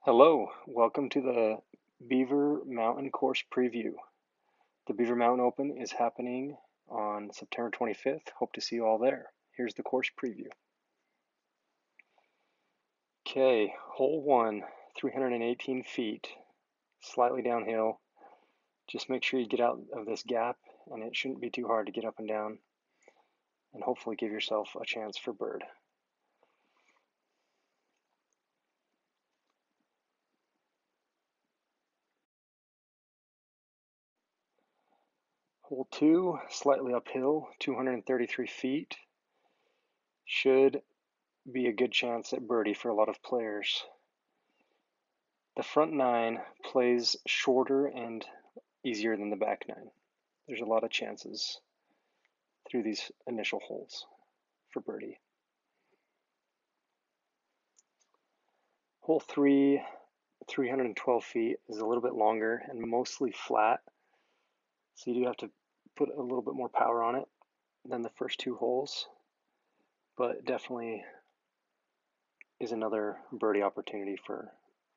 Hello, welcome to the Beaver Mountain course preview. The Beaver Mountain Open is happening on September 25th. Hope to see you all there. Here's the course preview. Okay, hole 1, 318 feet, slightly downhill. Just make sure you get out of this gap, and it shouldn't be too hard to get up and down, and hopefully give yourself a chance for bird. Hole 2, slightly uphill, 233 feet. Should be a good chance at birdie for a lot of players. The front 9 plays shorter and easier than the back 9. There's a lot of chances through these initial holes for birdie. Hole 3, 312 feet, is a little bit longer and mostly flat, so you do have to put a little bit more power on it than the first 2 holes, but definitely is another birdie opportunity for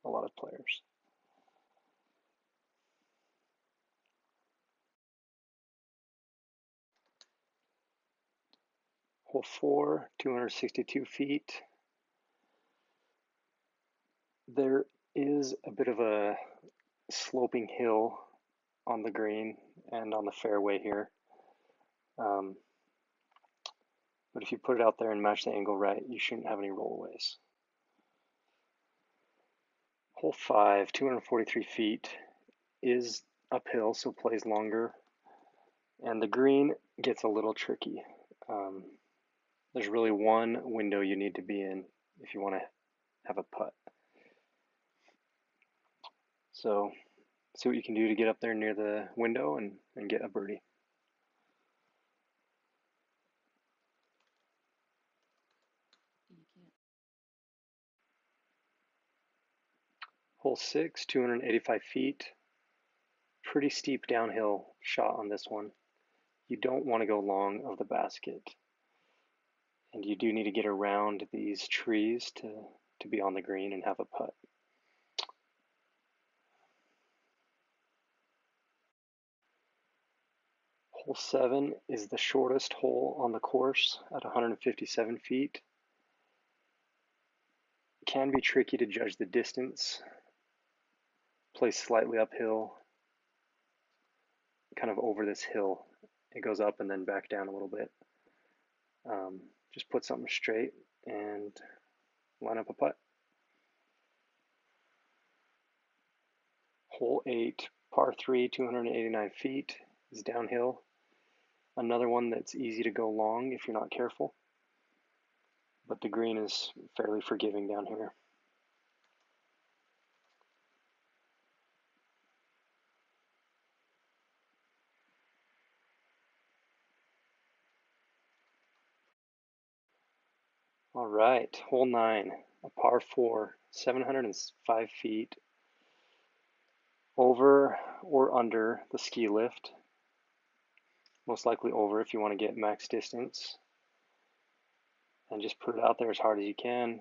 a lot of players. Hole 4, 262 feet. There is a bit of a sloping hill on the green and on the fairway here. But if you put it out there and match the angle right, you shouldn't have any rollaways. Hole 5, 243 feet, is uphill, so plays longer. And the green gets a little tricky. There's really one window you need to be in if you want to have a putt. So see what you can do to get up there near the window and get a birdie. Hole 6, 285 feet. Pretty steep downhill shot on this one. You don't want to go long of the basket. And you do need to get around these trees to be on the green and have a putt. Hole 7 is the shortest hole on the course at 157 feet. It can be tricky to judge the distance. Plays slightly uphill, kind of over this hill. It goes up and then back down a little bit. Just put something straight and line up a putt. Hole 8, par 3, 289 feet, is downhill. Another one that's easy to go long if you're not careful, but the green is fairly forgiving down here. All right, hole 9, a par 4, 705 feet, over or under the ski lift. Most likely over if you want to get max distance. And just put it out there as hard as you can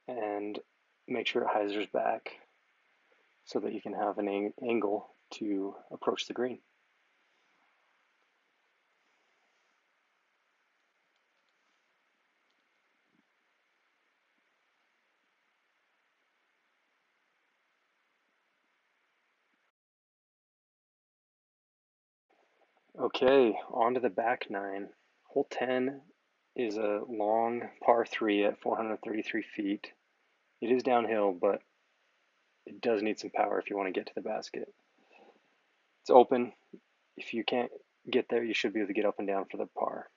and make sure it hyzers back so that you can have an angle to approach the green. Okay, on to the back 9. Hole 10 is a long par 3 at 433 feet. It is downhill, but it does need some power if you want to get to the basket. It's open. If you can't get there, you should be able to get up and down for the par.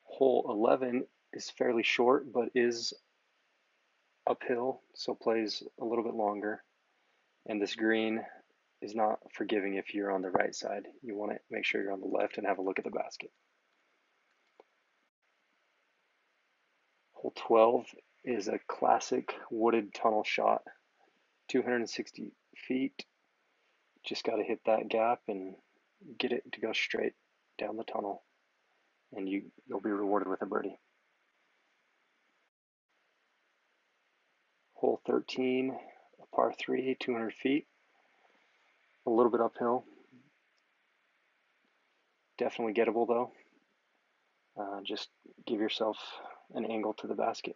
Hole 11 is fairly short, but is uphill, so plays a little bit longer. And this green is not forgiving if you're on the right side. You want to make sure you're on the left and have a look at the basket. Hole 12 is a classic wooded tunnel shot, 260 feet. Just got to hit that gap and get it to go straight down the tunnel and you'll be rewarded with a birdie. Hole 13, a par 3, 200 feet, a little bit uphill. Definitely gettable though. Just give yourself an angle to the basket.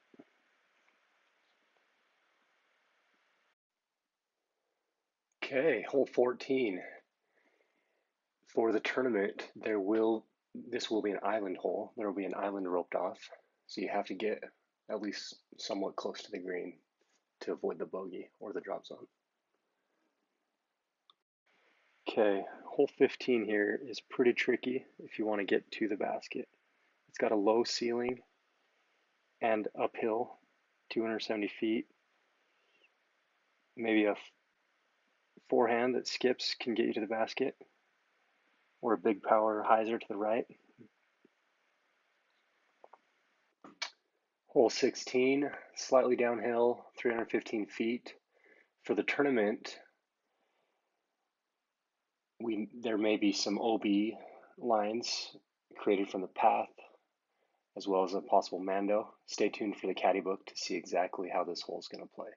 Okay, hole 14. For the tournament, this will be an island hole. There will be an island roped off, so you have to get at least somewhat close to the green to avoid the bogey or the drop zone. Okay, hole 15 here is pretty tricky if you want to get to the basket. It's got a low ceiling and uphill, 270 feet. Maybe a forehand that skips can get you to the basket, or a big power hyzer to the right. Hole 16, slightly downhill, 315 feet. For the tournament, there may be some OB lines created from the path, as well as a possible Mando. Stay tuned for the caddy book to see exactly how this hole is going to play.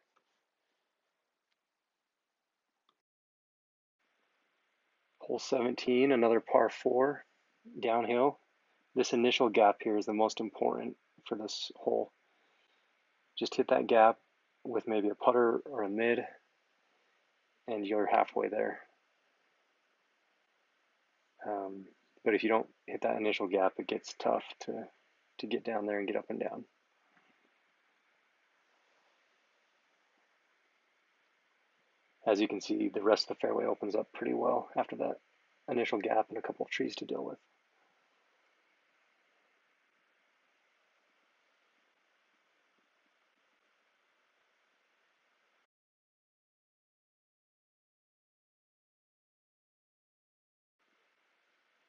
Hole 17, another par 4, downhill. This initial gap here is the most important for this hole. Just hit that gap with maybe a putter or a mid, and you're halfway there. But if you don't hit that initial gap, it gets tough to get down there and get up and down. As you can see, the rest of the fairway opens up pretty well after that initial gap and a couple of trees to deal with.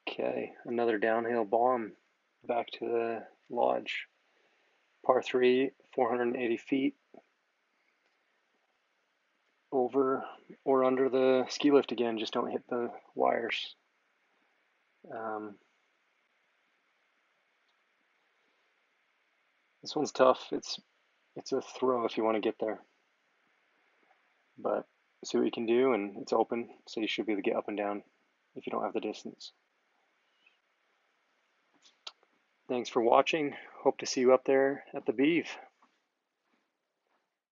Okay, another downhill bomb back to the lodge. Par 3, 480 feet. Over or under the ski lift again, just don't hit the wires. This one's tough. It's a throw if you want to get there. But see what you can do, and it's open, so you should be able to get up and down if you don't have the distance. Thanks for watching. Hope to see you up there at the Beav.